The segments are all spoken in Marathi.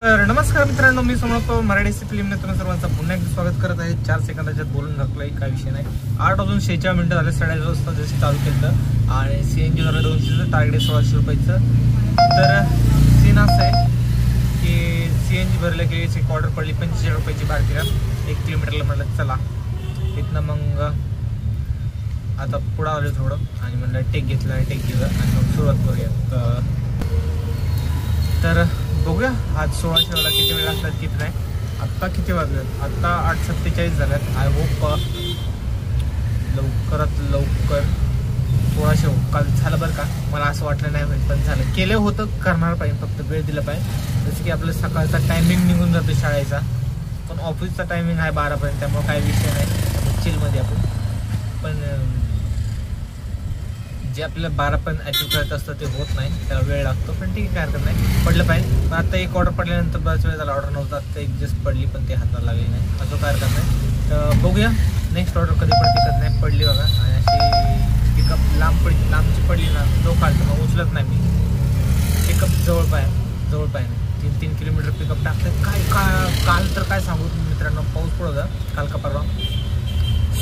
तर नमस्कार मित्रांनो, मी समजतो मराठी फिल्मने तुम्ही सर्वांचं पुन्हा एकदा स्वागत करत आहे। 4 सेकंदाच्यात बोलून टाकलंय, काय विषय नाही। 8:46 झाले, 8:30 वाजता जसं चालू केलं आणि CNG वर 200चं टार्गेट 1600 रुपयाचं। तर सीन असं आहे की CNG भरलं की एक ऑर्डर पडली 45 रुपयाची भारतीला 1 किलोमीटरला। म्हटलं चला इथनं मग आता पुढं आलो थोडं आणि म्हणलं टेक घेतलं आणि मग सुरुवात करूया। तर बघूया आज 1600 किती वेळ लागतात किती नाही। आत्ता किती वाजलेत? आत्ता 8:47 झाल्यात। आय होप लवकरात लवकर 1600 काल झालं बरं का। मला असं वाटलं नाही होईल पण झालं। केलं होतं, करणार पाहिजे, फक्त वेळ दिला पाहिजे। जसं की आपलं सकाळचा टायमिंग निघून जातो शाळेचा, पण ऑफिसचा टायमिंग आहे 12पर्यंत, त्यामुळे काही विषय नाही, चिलमध्ये आपण। पण जे आपल्याला 12पर्यंत अचीव करायचं असतं ते होत नाही, त्याला वेळ लागतो, पण ठीक आहे, काय हरकत नाही, पडलं पाहिजे। पण आता एक ऑर्डर पडल्यानंतर बऱ्याच वेळ झाला ऑर्डर नव्हता, आता एक जस्ट पडली पण ते हाताला लागली नाही, असं काय हरकत नाही। तर बघूया नेक्स्ट ऑर्डर कधी पडते कधी नाही। पडली बघा आणि अशी पिकअप लांबची पडली ना तो खालतं मग उचलत नाही मी। पिकअप जवळ पाय 3 किलोमीटर पिकअप टाकतं। काल तर काय सांगू मित्रांनो, पाऊस पडत होता काल का परवा,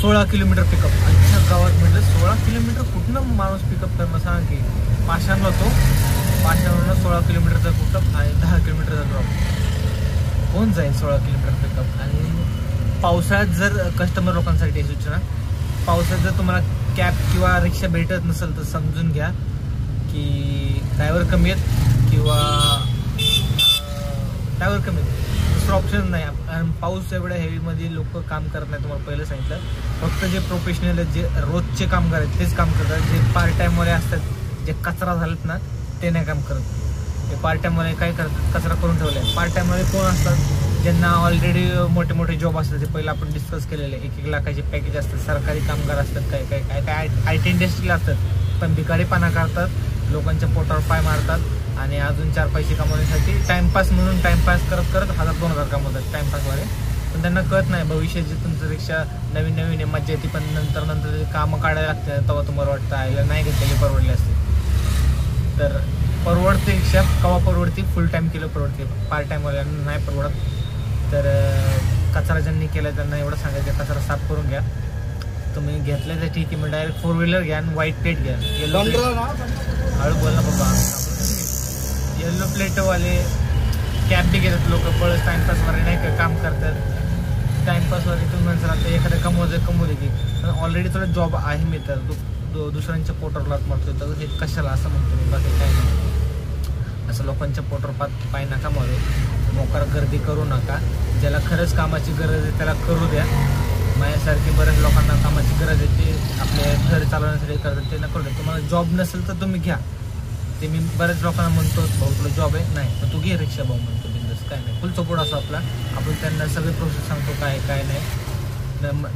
16 किलोमीटर पिकअप। आमच्या गावात म्हटलं 16 किलोमीटर कुठनं माणूस पिकअप करणं सांग की। पाषाणला तो पाषाणवरनं 16 किलोमीटरचा पिकअप आणि 10 किलोमीटरचा ड्रॉप, कोण जाईल 16 किलोमीटर पिकअप? आणि पावसाळ्यात जर कस्टमर लोकांसाठी सूचना, पावसाळ्यात जर तुम्हाला कॅब किंवा रिक्षा भेटत नसेल तर समजून घ्या की ड्रायव्हर कमी आहेत किंवा ड्रायव्हर कमी आहेत, दुसरं ऑप्शन नाही। कारण पाऊस एवढ्या हेवीमध्ये लोक काम करत नाही, तुम्हाला पहिलं सांगितलं। फक्त जे प्रोफेशनल जे रोजचे कामगार आहेत तेच काम करतात। जे पार्ट टाईमवाले असतात, जे कचरा झालेत ना ते नाही काम करत। ते पार्ट टाईमवाले काय करतात, कचरा करून ठेवले। पार्ट टाईमवाले कोण असतात? ज्यांना ऑलरेडी मोठे मोठे जॉब असतात, ते पहिलं आपण डिस्कस केलेले, 1-1 लाखाचे पॅकेज असतात, सरकारी कामगार असतात, काय IT इंडस्ट्रीला असतात, पण भिकारीपणा करतात, लोकांच्या पोटावर पाय मारतात आणि अजून 4 पैसे कमवण्यासाठी टाइमपास म्हणून टाइमपास करत 1000-2000 कमवतात टाइमपासवाले। पण त्यांना कळत नाही भविष्याची तुमच्यापेक्षा नवीन मजा येते, पण नंतर कामं काढायला लागते, तेव्हा तुम्हाला वाटतं आईला नाही घेतलेली परवडली असते। तर परवडते रिक्षा केव्हा परवडते? फुल टाईम केलं परवडते, पार्ट टाईमवाल्यांना नाही परवडत। तर कचरा ज्यांनी केला त्यांना एवढं सांगायचं, कचरा साफ करून घ्या। तुम्ही घेतलं तर ठीक आहे, मग डायरेक्ट 4 व्हीलर घ्या आणि व्हाईट प्लेट घ्या। हळू बोल ना बाबा। येल्लो प्लेटवाले कॅब बी घेतात लोक, बळच टाइमपासवाले नाही का काम करतात। टाइमपासवाले तुम्ही म्हणसाल आता एखाद्या कमवू दे की, पण ऑलरेडी तुला जॉब आहे मी तर दुसऱ्यांच्या पोटावर लात मारतो, तर हे कशाला असं म्हणतो मी, बाकी काय नाही। असं लोकांच्या पोटावर पाय नका मारू, मोकार गर्दी करू नका। ज्याला खरंच कामाची गरज आहे त्याला करू द्या। माझ्यासारखी बऱ्याच लोकांना कामाची गरज आहे, ते आपले घर चालवण्यासाठी करतात, ते न करू द्या। तुम्हाला जॉब नसेल तर तुम्ही घ्या, ते मी बऱ्याच लोकांना म्हणतो भाऊ तुला जॉब आहे नाही तर तू घे रिक्षा भाऊ म्हणतो, बिंदास काय नाही, फुल सपोर्ट असो आपला। आपण त्यांना सगळे प्रोसेस सांगतो, काय नाही,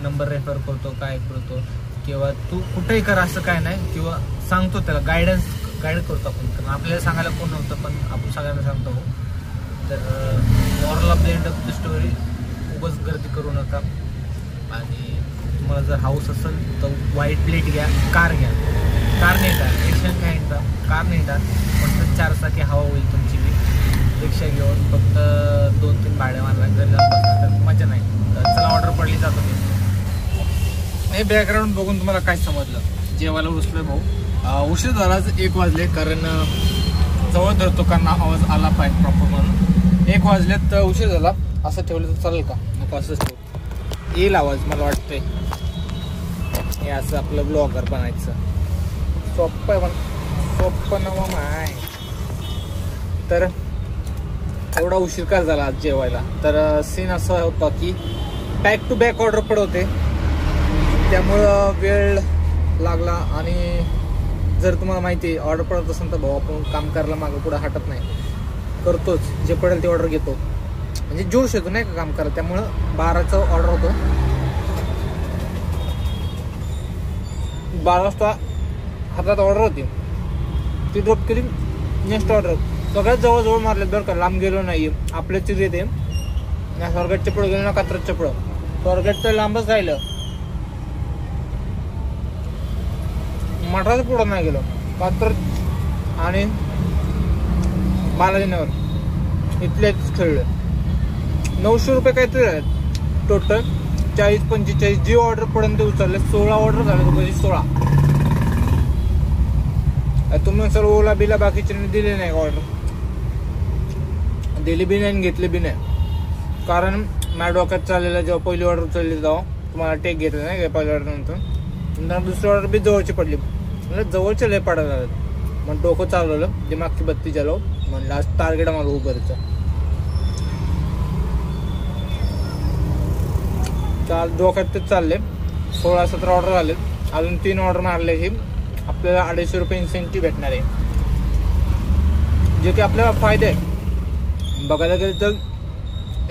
नंबर रेफर करतो, काय करतो, किंवा तू कुठेही कर असं काय नाही, किंवा सांगतो त्याला गाईड करतो आपण, कारण आपल्याला सांगायला कोण नव्हतं पण आपण सगळ्यांना सांगतो। तर moral of the end of the story, खूपच गर्दी करू नका। आणि तुम्हाला जर हाऊस असेल तर व्हाईट प्लेट घ्या, कार घ्या, कार नाही का रिक्षा काय कार नाही का, फक्त 4 चाकी हवा होईल तुमची बी। रिक्षा घेऊन फक्त 2-3 भाड्या मारला घरी जाऊन मजा नाही। चला ऑर्डर पडली जातो मी। हे बॅकग्राऊंड बघून तुम्हाला काय समजलं? जेवायला बसलोय भाऊ, उशीर झालाच 1 वाजले, कारण जवळ धरतो कारण आवाज आला पाहिजे प्रॉपर म्हणून। 1 वाजलेत तर उशीर झाला, असं ठेवलं तर चालेल का? नको, असंच ठेव, येईल आवाज मला वाटतंय। हे असं आपलं ब्लॉगर बनायचं सोप्पं नवं माय। तर एवढा उशीर का झाला आज जेवायला? तर सीन असा होता की बॅक टू बॅक ऑर्डर पडवते, त्यामुळं वेळ लागला। आणि जर तुम्हाला माहिती आहे ऑर्डर पडत असेल तर भाऊ आपण काम करायला मागं पुढं हटत नाही, करतोच, जे पडेल ते ऑर्डर घेतो, म्हणजे जोश येतो नाही का काम करायला। त्यामुळं 12चा ऑर्डर होतो, 12 वाजता हातात ऑर्डर होती, ती ड्रॉप केली, नेक्स्ट ऑर्डर। सगळ्यात जवळ मारले बरं का, लांब गेलो नाही। आपल्या चिर येते ना, स्वारगेटच्या पुढं गेलो ना कात्रजच्या पुढं, स्वारगेट तर लांबच राहिलं, मठाच्या पुढं नाही गेलो, कात्रज आणि बालाजीनगर इथल्याच खेळलं. 900 रुपये काहीतरी आहेत टोटल. 40-45 जी ऑर्डर पर्यंत उचलले. 16 ऑर्डर झाले दोघांची. 16. तुम्ही सर ओला बिला बाकीचे दिले नाही ऑर्डर. दिली बी नाही, घेतली बी नाही. कारण माझ्या डोक्यात चाललेलं जेव्हा पहिली ऑर्डर उचलली तेव्हा तुम्हाला टेक घेतलं नाही का पहिल्या ऑर्डर नंतर दुसरी ऑर्डर बी जवळची पडली. म्हणजे जवळचे लय पडायला लागत. मग डोकं चालवलं, दिमागची बत्ती झालो. म्हणलं आज टार्गेट मला उबरचं. डोक्यात तेच चालले. 16-17 ऑर्डर झाले. अजून 3 ऑर्डर मारले की आपल्याला 250 रुपये इन्सेंटिव्ह भेटणार आहे, जे की आपल्याला फायदा आहे. बघायला गेलं तर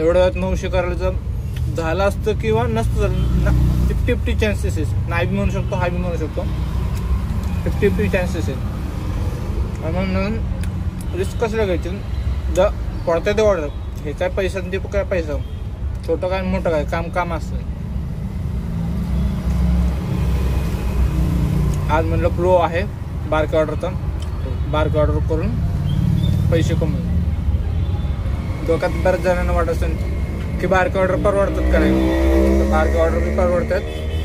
एवढं 900 करायचं झालं असतं किंवा नसतं झालं. 50-50 चान्सेस आहे. नाही बी म्हणू शकतो, हा बी म्हणू शकतो. 50-50 चान्सेस आहेत. म्हणून रिस्क कसं घ्यायची. पडतं ते ऑर्डर. हे काय पैसा ते काय पैसा. छोटं काय मोठं काय काम असतं. आज म्हणलं प्रो आहे बारके ऑर्डरचा. बारके ऑर्डर करून पैसे कमवून. डोक्यात बऱ्याच जणांना वाटत असेल की बारके ऑर्डर परवडतात का नाही. बारके ऑर्डर बी परवडतात,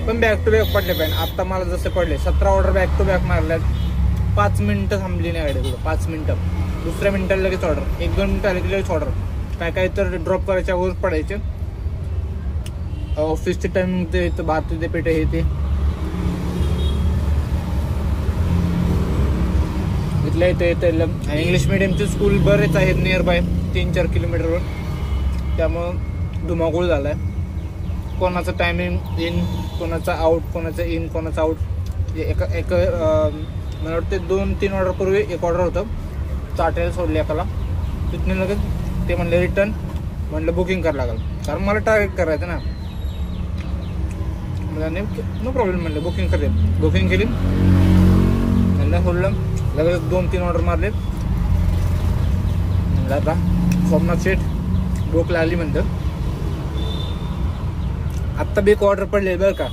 पण बॅक टू बॅक पडले पाहिजे. आता मला जसे पडले 17 ऑर्डर बॅक टू बॅक मारल्यात. 5 मिनिटं थांबली नाही गाडी कुठं. 5 मिनिटं. दुसऱ्या मिनिटाला लगेच ऑर्डर. 1-2 मिनिटं आले की लगेच ऑर्डर. काय तर ड्रॉप करायच्या वर पडायचे. ऑफिसचे टाइम ते भात ते पेटे हे ते. इथल्या इथं येतं. इंग्लिश मिडियमचे स्कूल बरेच आहेत नियर बाय 3-4 किलोमीटरवर. त्यामुळं धुमाकूळ झालाय. कोणाचं टायमिंग इन, कोणाचा आउट, कोणाचं इन, कोणाचं आउट. मला वाटतं 2-3 ऑर्डर पूर्वी एक ऑर्डर होतं. चाटेला सोडले एकाला. तिथून लगेच ते म्हणले रिटर्न. म्हणलं बुकिंग करावं लागेल, कारण मला टार्गेट करायचं ना. नो प्रॉब्लेम म्हणलं बुकिंग करेल. बुकिंग केली. म्हणलं सोडलं. लगेच 2-3 ऑर्डर मारले. म्हणलं आता सोमनाथ शेठ भूक लागली म्हणतं. आत्ता बी एक ऑर्डर पडले बरं का.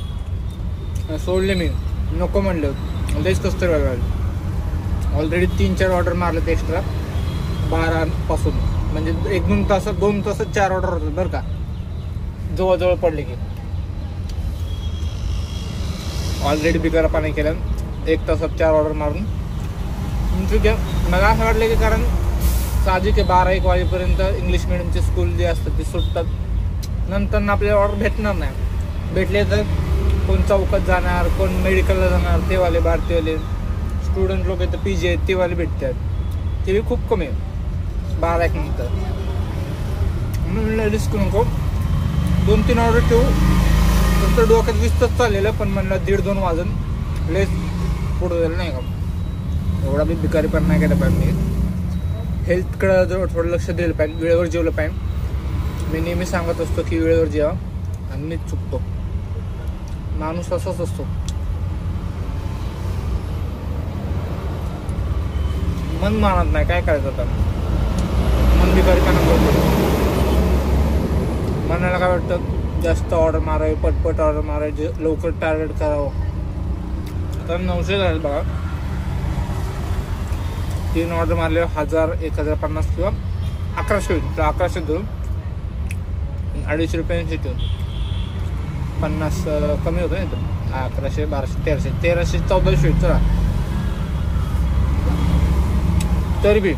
सोडले मी. नको म्हणलं. लईच कसं तर वेगळं. ऑलरेडी 3-4 ऑर्डर मारलेत एक्स्ट्रा 12 पासून. म्हणजे 1-2 तासात 2 तासात 4 ऑर्डर होतात बरं का. जवळजवळ पडले की ऑलरेडी बिगारा पाणी केलं. 1 तासात 4 ऑर्डर मारून ठीक आहे. मला असं वाटलं की कारण साहजिक आहे 12-1 वाजेपर्यंत इंग्लिश मिडियमचे स्कूल जे असतात ते सुटतात. नंतर आपल्याला ऑर्डर भेटणार नाही. भेटले तर कोण चौकात जाणार, कोण मेडिकलला जाणार, तेवाले भारतीयवाले स्टुडंट लोक येतं PG आहेत तेवाले भेटतात. ते बी खूप कमी आहे 12-1 नंतर. म्हणून रिस्क नको. 2-3 ऑर्डर ठेवू. नंतर डोक्यात विस्तच चाललेलं, पण म्हणलं 1:30-2 वाजून लेस पुढं झालं नाही का. एवढा बी भिकारी पण नाही केलं पाहिजे. हेल्थकडं जर थोडं लक्ष दिलं पाहिजे. वेळेवर जेवलं पाहिजे. मी नेहमी सांगत असतो की वेळेवर जेवा, आणि मीच चुकतो. माणूस असाच असतो. मन मानत नाही, काय करायचं आता. मन भिकारीपणा करतो. मनाला काय वाटतं जास्त ऑर्डर मारावी, पटपट ऑर्डर मारावी, लवकर टार्गेट करावं. तर 900 झाले बघा. 3 ऑर्डर मारले 1000, 1050 किंवा 1100 होईल. तर 1100 धरून 250 रुपयांची ठेवून 50 कमी होतं नाही तर 1100, 1200, 1300, 1400 होईल. चला तरी बी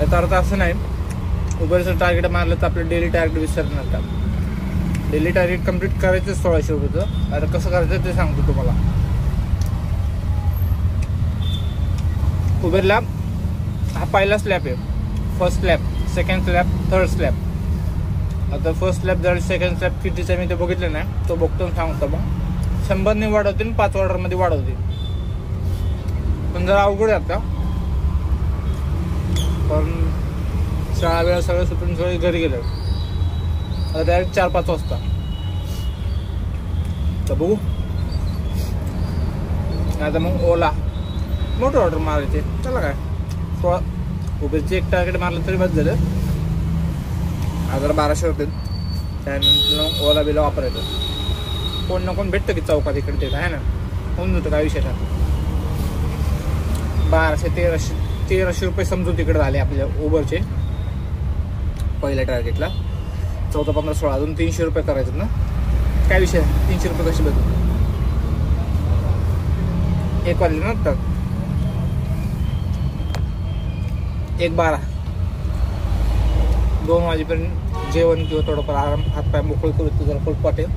याचा अर्थ असं नाही उबरचं टार्गेट मारलं तर आपलं डेली टार्गेट विसरणार का. डेली टार्गेट कम्प्लीट करायचं 1600 रुपयाचं. आता कसं करायचं ते सांगतो तुम्हाला. उबेरला हा पहिला स्लॅब आहे. First slab, second slab, third slab. आता फर्स्ट स्लॅब जर सेकंड स्लॅब कितीचा मी ते बघितलं नाही, तो बघतो सांगतो. मग 100ने वाढवतील, 5 ऑर्डरमध्ये वाढवतील. पण जरा अवघड आहे आता, पण शाळा वेळा सगळं सुटून सगळे घरी गेले. आता डायरेक्ट 4-5 वाजता. तर बघू. आता मग ओला मोठं ऑर्डर मारायचे. चला काय 16 उबेरचे एक टार्गेट मारलं तरी बस झालं. 1200 होते. त्यानंतर ओला बिला वापरायचं. कोण ना कोण भेटतं की चौकात इकडे ते आहे ना, होऊन जातं काय विषय नाही. 1200, 1300 1300 रुपये समजून तिकडे झाले आपल्या उबरचे पहिल्या टार्गेटला. 14, 15, 16 अजून 300 रुपये करायचे ना. काय विषय 300 रुपये कसे भेटू. 1 वाजले ना तर 1:12 2 वाजेपर्यंत जेवण किंवा थोडंफार आराम हातपाय मोकळे करू तर जरा फुट वाटेल.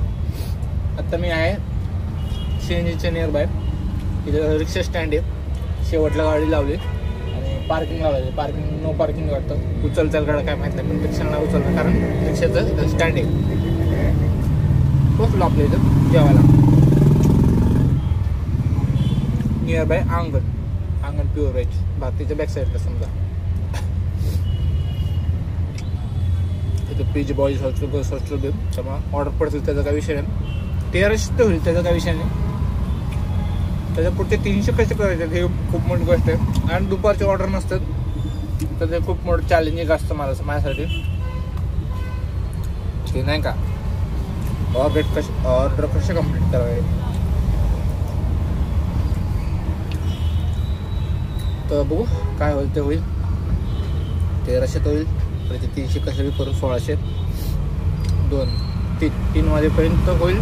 आता मी आहे CNGच्या नियर बाय. इथं रिक्षा स्टँड आहे. शेवटला गाडी लावली आणि पार्किंग लावली. पार्किंग नो पार्किंग वाटतं. उचलचाल गाडा काय माहीत नाही पण रिक्षाला उचलतं कारण रिक्षाचं स्टँड आहे. पोचलो आपल्या इथं जेवायला. नियर बाय अंगण प्युअर व्हेज भारतीच्या बॅक साईडला समजा. इथं PG boys hostel girls hostel देऊ त्यामुळे ऑर्डर पडतील त्याचा काही विषय नाही. 1300 तर होईल त्याचा काही विषय नाही. त्याच्या पुढचे 300 कसे करायचे हे खूप मोठी गोष्ट आहे. आणि दुपारचे ऑर्डर नसतात तर ते खूप मोठं चॅलेंजिंग असतं माझ्यासाठी ते नाही का. ऑर्डर कसे कम्प्लीट करावे तर बघू काय होईल ते होईल. 1300 तर होईल तर 300 कसं बी करू. 1600 3 वाजेपर्यंत होईल.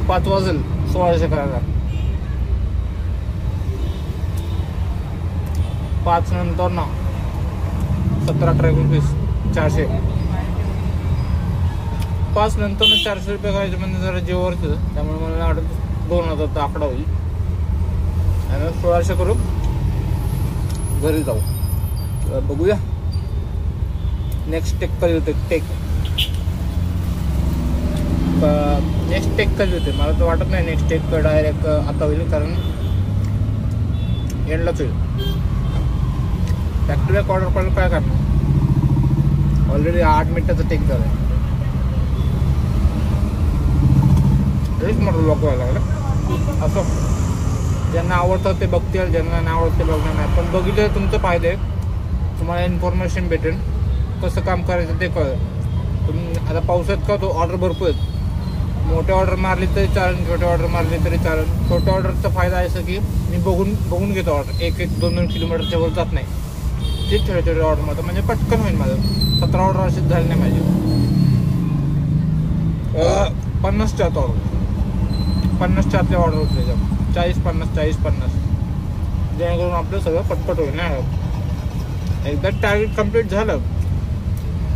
5 वाजेल 1600 करायला. 5 नंतर ना 17, 18, 19, 400. 5 नंतर 400 रुपये करायचे म्हणजे जरा जेवावर येतं त्यामुळे मला वाटतं 2000 आकडा होईल. आणि 1600 करू घरी जाऊ. बघूया नेक्स्ट टेक कधी होते. नेक्स्ट टेक कधी होते मला तर वाटत नाही नेक्स्ट टेक डायरेक्ट आता होईल कारण एंडलाच होईल. बॅक टू बॅक ऑर्डर पडलं काय करणार. ऑलरेडी 8 मिनिटाचा टेक झाला आहे. तरीच म्हटलं लॉक व्हायला लागलं. असं ज्यांना आवडतं ते बघतील ज्यांना नाही आवडतं ते बघणार नाही. पण बघितलं तुमचं फायदा आहे. तुम्हाला इन्फॉर्मेशन भेटेल कसं काम करायचं ते कळेल. तुम्ही आता पावसात का तो ऑर्डर भरपूर आहेत. मोठे ऑर्डर मारली तरी चालेल छोटे ऑर्डर मारले तरी चालेल. छोट्या ऑर्डरचा फायदा आहे असं की मी बघून घेतो ऑर्डर. 1-2 किलोमीटरच्या वर जात नाही. ते छोटे ऑर्डर मारतो म्हणजे पटकन होईल माझं. 17 ऑर्डर अशीच झाली नाही माझी. 50च्या आत ऑर्डर 50च्या आतल्या ऑर्डर होते 40-50 जेणेकरून आपलं सगळं पटपट होईल ना. एकदा टार्गेट कम्प्लीट झालं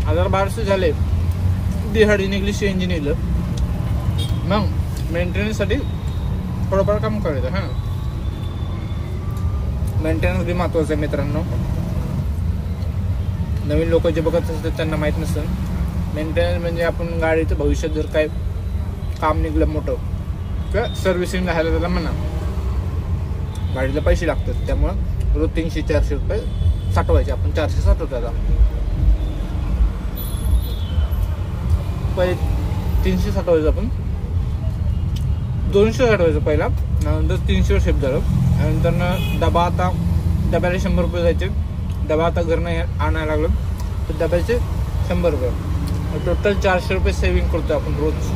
1200 झाले. दिहाडी निघली CNG निघलं मग मेंटेनन्ससाठी थोडंफार काम करायचं. हां मेंटेनन्स बी महत्त्वाचं आहे मित्रांनो. नवीन लोक जे बघत असतात त्यांना माहीत नसतं. मेंटेनन्स म्हणजे आपण गाडीचं भविष्यात जर काय काम निघलं मोठं किंवा सर्व्हिसिंग राहायला त्याला म्हणा गाडीला पैसे लागतात. त्यामुळं रोज 300-400 रुपये साठवायचे. आपण 400 साठवतो. आता पहिले 300 साठवायचं आपण 200 साठवायचं पहिला नंतर 300वर शिफ्ट झालं. नंतर डबा आता डब्याला 100 रुपये जायचे. डबा आता घरनं आणायला लागलं तर डब्याचे 100 रुपये. टोटल 400 रुपये सेव्हिंग करतो आपण रोज.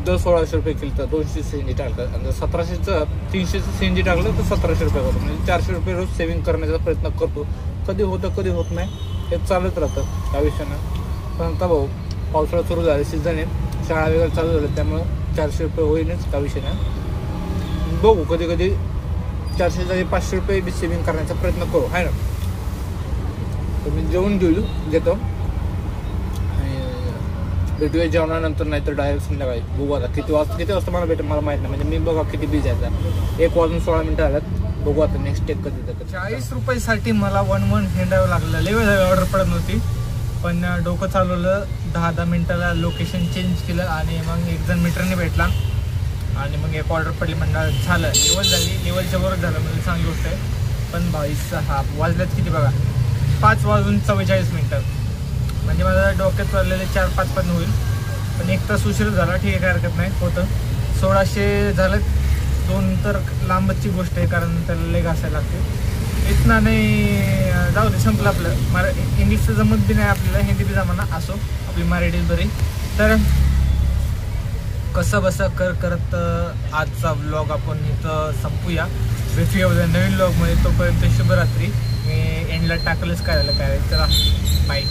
जर 1600 रुपये केलं तर 200 CNG टाकलं आणि जर 1700चं 300चं CNG टाकलं तर 1700 रुपये करतो. म्हणजे 400 रुपये रोज सेव्हिंग करण्याचा प्रयत्न करतो. कधी होतं कधी होत नाही हे चालत राहतं त्या विषयानं. पण आता भाऊ पावसाळा सुरू झाले सीझन आहे शाळा वगैरे चालू झालं त्यामुळं 400 रुपये होईलच त्या विषयानं. बघू कधी 400 जागी 500 रुपये बी सेव्हिंग करण्याचा प्रयत्न करू आहे ना. तर मी जेवण घेतो आणि भेटूया जेवणानंतर नाही तर डायरेक्ट संध्याकाळी. बघू आता किती वाजता मला भेटेल मला माहीत नाही. म्हणजे मी बघा किती बिझी आहे. 1:16 आल्यात. बघू आता नेक्स्ट टेक कधी जातं. 40 रुपयासाठी मला 1 हिंडावं लागलं. लय वेळ ऑर्डर पडत नव्हती पण डोकं चालवलं. 10 मिनिटाला लोकेशन चेंज केलं आणि मग एक जण मीटरने भेटला आणि मग एक ऑर्डर पडली. म्हणलं झालं लेवल झाली. लेवलच्या बरोबर झालं म्हणजे चांगली गोष्ट आहे. पण 22:06 वाजल्यात किती बघा 5:44 म्हणजे माझ्या डोक्यात चाललेले 4-5 पण होईल. पण 1 तास उशीर झाला. ठीक आहे काय हरकत नाही होतं. 1600 झालं. 2 तर लांबची गोष्ट आहे कारण त्याला लेग असायला लागते. इतना नाही जाऊ दे संपलं आपलं. इंग्लिशचं जमत बी नाही आपल्याला हिंदी बी जमाना असो आपली मराठी बरी. तर कसं बसं करत आजचा व्लॉग आपण इथं संपूया. भेटूया उद्या नवीन व्लॉगमध्ये. तोपर्यंत शुभरात्री. मी एंडला टाकलंच काय झालं काय. चला बाय.